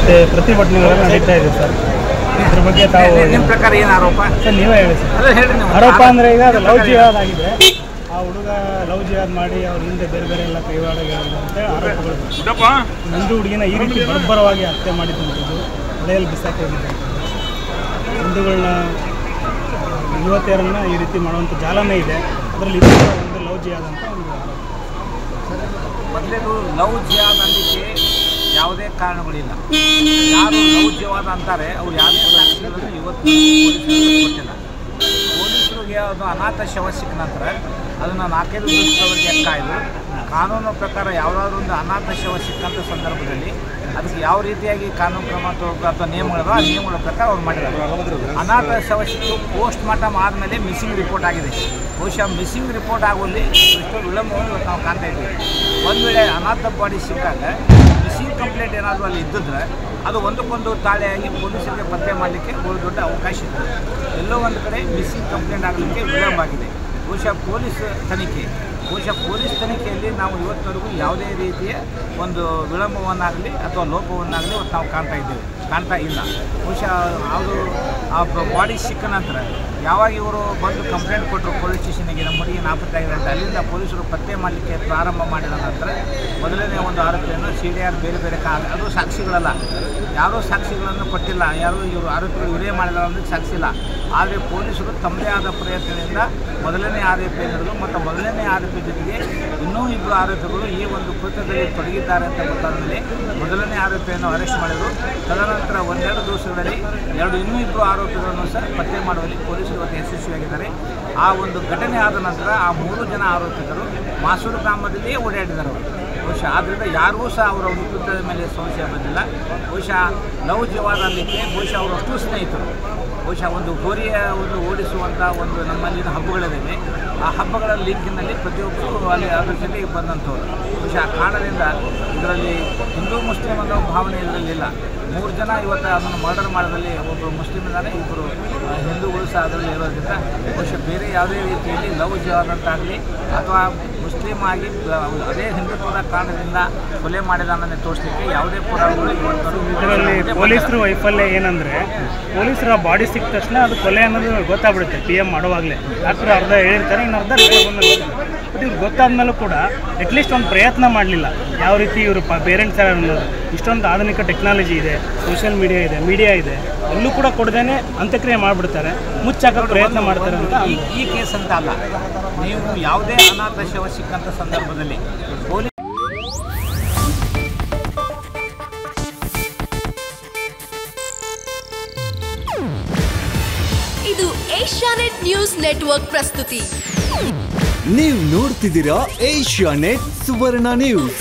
ಮತ್ತು ಪ್ರತಿಭಟನೆಗಳು ನಡೀತಾ ಇದೆ ಸರ್. ಇದ್ರ ಬಗ್ಗೆ ತಾವು ನಿಮ್ಮ ಪ್ರಕಾರ ಏನು ಆರೋಪ ಸರ್ ನೀವೇ ಹೇಳಿ ಸರ್. ಅದೇ ಹೇಳಿ ನೀವು. ಆರೋಪ ಅಂದರೆ ಈಗ ಅದು ಲವ್ ಜಿಹಾದ್ ಆಗಿದೆ. ಆ ಹುಡುಗ ಲವ್ ಜಿಹಾದ್ ಮಾಡಿ ಅವ್ರ ಹಿಂದೆ ಬೇರೆ ಬೇರೆ ಎಲ್ಲ ಕೈವಾಡಗಳಿದೆ ಆರೋಪಗಳು. ನಂದು ಹುಡುಗಿನ ಈ ರೀತಿ ಬರ್ಬರವಾಗಿ ಹತ್ಯೆ ಮಾಡಿದಂಥದ್ದು, ಹೊಳೆಯಲ್ಲಿ ಬಿಸಾಕಿ ಹೋಗಿದ್ದಂಥದ್ದು, ಹಿಂದೂಗಳನ್ನ ಯುವತಿಯರನ್ನು ಈ ರೀತಿ ಮಾಡುವಂಥ ಜಾಲನೇ ಇದೆ. ಅದರಲ್ಲಿ ಇದು ಒಂದು ಲವ್ ಜಿಹಾದ್ ಅಂತ ಒಂದು ಮೊದಲೇದು ಲವ್ ಜಿಹಾದ್ ಅನ್ನಲಿಕ್ಕೆ ಯಾವುದೇ ಕಾರಣಗಳಿಲ್ಲ. ಯಾರು ಲವ್ ಜಿಹಾದ್ ಅಂತಾರೆ ಅವ್ರು ಯಾವುದೇ ಸಾಕ್ಷಿಗಳನ್ನು ಇವತ್ತು ಕೊಟ್ಟಿಲ್ಲ. ಪೊಲೀಸರಿಗೆ ಅದು ಅನಾಥ ಶವ ಸಿಕ್ಕ ನಂತರ ಅದನ್ನು 4 ದಿವಸದವರೆಗೆ ಕಾಯ್ದು ಕಾನೂನು ಪ್ರಕಾರ ಯಾವುದಾದ್ರೂ ಒಂದು ಅನಾಥ ಶವ ಸಿಕ್ಕಂಥ ಸಂದರ್ಭದಲ್ಲಿ ಅದಕ್ಕೆ ಯಾವ ರೀತಿಯಾಗಿ ಕಾನೂನು ಕ್ರಮ ಅಥವಾ ನಿಯಮಗಳು ಆ ನಿಯಮಗಳ ಪ್ರಕಾರ ಅವ್ರು ಮಾಡಿದ್ದಾರೆ. ಅನಾಥ ಶವ ಸಿಕ್ಕು ಪೋಸ್ಟ್ ಮಾರ್ಟಮ್ ಆದಮೇಲೆ ಮಿಸ್ಸಿಂಗ್ ರಿಪೋರ್ಟ್ ಆಗಿದೆ. ಬಹುಶಃ ಮಿಸ್ಸಿಂಗ್ ರಿಪೋರ್ಟ್ ಆಗುವಲ್ಲಿ ಎಷ್ಟೋ ವಿಳಂಬವನ್ನು ನಾವು ಕಾಣ್ತಾ ಇದ್ದೀವಿ. ಒಂದು ವೇಳೆ ಅನಾಥ ಬಾಡಿ ಸಿಕ್ಕಾಗ ಮಿಸ್ಸಿಂಗ್ ಕಂಪ್ಲೇಂಟ್ ಏನಾದರೂ ಅಲ್ಲಿ ಇದ್ದಿದ್ರೆ ಅದು ಒಂದಕ್ಕೊಂದು ತಾಳೆಯಾಗಿ ಪೊಲೀಸರಿಗೆ ಪತ್ತೆ ಮಾಡಲಿಕ್ಕೆ ಒಂದು ದೊಡ್ಡ ಅವಕಾಶ ಇದೆ. ಎಲ್ಲೋ ಒಂದು ಕಡೆ ಮಿಸ್ಸಿಂಗ್ ಕಂಪ್ಲೇಂಟ್ ಆಗಲಿಕ್ಕೆ ವಿಳಂಬ ಆಗಿದೆ. ಬಹುಶಃ ಪೊಲೀಸ್ ತನಿಖೆಯಲ್ಲಿ ನಾವು ಇವತ್ತವರೆಗೂ ಯಾವುದೇ ರೀತಿಯ ಒಂದು ವಿಳಂಬವನ್ನಾಗಲಿ ಅಥವಾ ಲೋಪವನ್ನಾಗಲಿ ಇವತ್ತು ನಾವು ಕಾಣ್ತಾ ಇಲ್ಲ. ಬಹುಶಃ ಅದು ಆ ಬಾಡಿ ಸಿಕ್ಕ ನಂತರ ಯಾವಾಗ ಇವರು ಬಂದು ಕಂಪ್ಲೇಂಟ್ ಕೊಟ್ಟರು ಪೊಲೀಸ್ ಸ್ಟೇಷನ್ಗೆ ನಮ್ಮ ಹುಡುಗಿ ನಾಪತ್ತೆ ಅಂತ ಅಲ್ಲಿಂದ ಪೊಲೀಸರು ಪತ್ತೆ ಮಾಡಲಿಕ್ಕೆ ಪ್ರಾರಂಭ ಮಾಡಿದ ನಂತರ ಮೊದಲನೇ ಒಂದು ಆರೋಪಿಯನ್ನು CDR ಬೇರೆ ಅದು ಸಾಕ್ಷಿಗಳಲ್ಲ, ಯಾರೂ ಸಾಕ್ಷಿಗಳನ್ನು ಕೊಟ್ಟಿಲ್ಲ, ಯಾರೂ ಇವರು ಆರೋಪಿಗಳು ಇವರೇ ಮಾಡಿಲ್ಲ ಅಂದರೆ ಸಾಕ್ಷಿ ಇಲ್ಲ. ಆದರೆ ಪೊಲೀಸರು ತಮ್ಮದೇ ಆದ ಪ್ರಯತ್ನದಿಂದ ಮೊದಲನೇ ಆರೋಪಿ ಹಿಡಿದು ಮತ್ತು ಮೊದಲನೇ ಆರೋಪಿ ಜೊತೆಗೆ ಇನ್ನೂ 2 ಆರೋಪಿಗಳು ಈ ಒಂದು ಕೃತ್ಯದಲ್ಲಿ ತೊಡಗಿದ್ದಾರೆ ಅಂತ ಗೊತ್ತಾದ ಮೇಲೆ ಮೊದಲನೇ ಆರೋಪಿಯನ್ನು ಅರೆಸ್ಟ್ ಮಾಡಿದರು. ತದನಂತರ 1-2 ದಿವಸಗಳಲ್ಲಿ ಇನ್ನೂ 2 ಆರೋಪಿಗಳನ್ನು ಸಹ ಪತ್ತೆ ಮಾಡುವಲ್ಲಿ ಪೊಲೀಸರು ಇವತ್ತು ಯಶಸ್ವಿಯಾಗಿದ್ದಾರೆ. ಆ ಒಂದು ಘಟನೆ ಆದ ನಂತರ ಆ 3 ಜನ ಆರೋಪಿತರು ಮಾಸೂರು ಗ್ರಾಮದಲ್ಲಿಯೇ ಓಡಾಡಿದ್ದಾರೆ ಅವರು. ಬಹುಶಃ ಆದ್ದರಿಂದ ಯಾರಿಗೂ ಸಹ ಅವರ ಒಂದು ಕೃತ್ಯದ ಮೇಲೆ ಸಂಶಯ ಬಂದಿಲ್ಲ. ಬಹುಶಃ ಲವ್ ಜಿಹಾದ್ ಅನ್ನಲಿಕ್ಕೆ ಬಹುಶಃ ಅವರಷ್ಟು ಸ್ನೇಹಿತರು. ಬಹುಶಃ ಒಂದು ಹೋರಿಯ ಒಂದು ಓಡಿಸುವಂಥ ಒಂದು ನಮ್ಮಲ್ಲಿನ ಹಬ್ಬಗಳಿವೆ. ಆ ಹಬ್ಬಗಳ ಲಿಂಕಿನಲ್ಲಿ ಪ್ರತಿಯೊಬ್ಬರು ಅಲ್ಲಿ ಅದ್ರ ಜೊತೆಗೆ ಬಂದಂಥವ್ರು. ಬಹುಶಃ ಆ ಕಾರಣದಿಂದ ಇದರಲ್ಲಿ ಹಿಂದೂ ಮುಸ್ಲಿಂ ಅನ್ನೋ ಭಾವನೆ ಇದರಲ್ಲಿಲ್ಲ. 3 ಜನ ಇವತ್ತು ಅದನ್ನು ಮರ್ಡರ್ ಮಾಡೋದ್ರಲ್ಲಿ ಒಬ್ಬರು ಮುಸ್ಲಿಂ ಇದ್ದಾರೆ, 2 ಹಿಂದೂಗಳು ಸಹ ಅದರಲ್ಲಿ ಇರೋದ್ರಿಂದ ಬಹುಶಃ ಬೇರೆ ಯಾವುದೇ ರೀತಿಯಲ್ಲಿ ಲವ್ ಜಿಹಾದ್ ಅಂತಾಗಲಿ ಅಥವಾ ಮುಸ್ಲಿಂ ಆಗಿ ಅದೇ ಹಿಂದುತ್ವದ ಕಾರಣದಿಂದ ಕೊಲೆ ಮಾಡಿದಾನನ್ನೇ ತೋರಿಸಲಿಕ್ಕೆ ಯಾವುದೇ ಪುರಾವೆಗಳು ಇದರಲ್ಲಿ ಪೊಲೀಸರು ವೈಫಲ್ಯ ಏನಂದರೆ ಪೊಲೀಸರ ಬಾಡಿ ಸಿಕ್ಕ ತಕ್ಷಣ ಅದು ಕೊಲೆ ಅನ್ನೋದು ಗೊತ್ತಾಗ್ಬಿಡುತ್ತೆ. PM ಮಾಡುವಾಗಲೇ ಡಾಕ್ಟ್ರು ಅರ್ಧ ಹೇಳಿರ್ತಾರೆ, ಇನ್ನು ಅರ್ಧ ಬಟ್ ಇವ್ರು ಗೊತ್ತಾದ್ಮೇಲೂ ಕೂಡ ಅಟ್ಲೀಸ್ಟ್ ಒಂದು ಪ್ರಯತ್ನ ಮಾಡಲಿಲ್ಲ. ಯಾವ ರೀತಿ ಇವರು ಪೇರೆಂಟ್ಸ್ ಯಾರು ಅನ್ನೋದು ಇಷ್ಟೊಂದು ಆಧುನಿಕ ಟೆಕ್ನಾಲಜಿ ಇದೆ, ಸೋಷಿಯಲ್ ಮೀಡಿಯಾ ಇದೆ, ಎಲ್ಲೂ ಕೂಡ ಕೊಡದೇನೆ ಅಂತ್ಯಕ್ರಿಯೆ ಮಾಡಿಬಿಡ್ತಾರೆ, ಮುಚ್ಚಾಕೋಕ್ಕೆ ಪ್ರಯತ್ನ ಮಾಡ್ತಾರೆ ಅಂತ. ಈ ಕೇಸ್ ಅಂತ ಅಲ್ಲ, ನೀವು ಯಾವುದೇ ಅನಾಥ ಶವ ಸಿಕ್ಕಂಥ ಸಂದರ್ಭದಲ್ಲಿ ಪೊಲೀಸ್ ಇದು ಏಷ್ಯಾನೆಟ್ ನ್ಯೂಸ್ ನೆಟ್ವರ್ಕ್ ಪ್ರಸ್ತುತಿ. ನೀವು ನೋಡ್ತಿದ್ದೀರಾ ಏಷ್ಯಾನೆಟ್ ಸುವರ್ಣ ನ್ಯೂಸ್.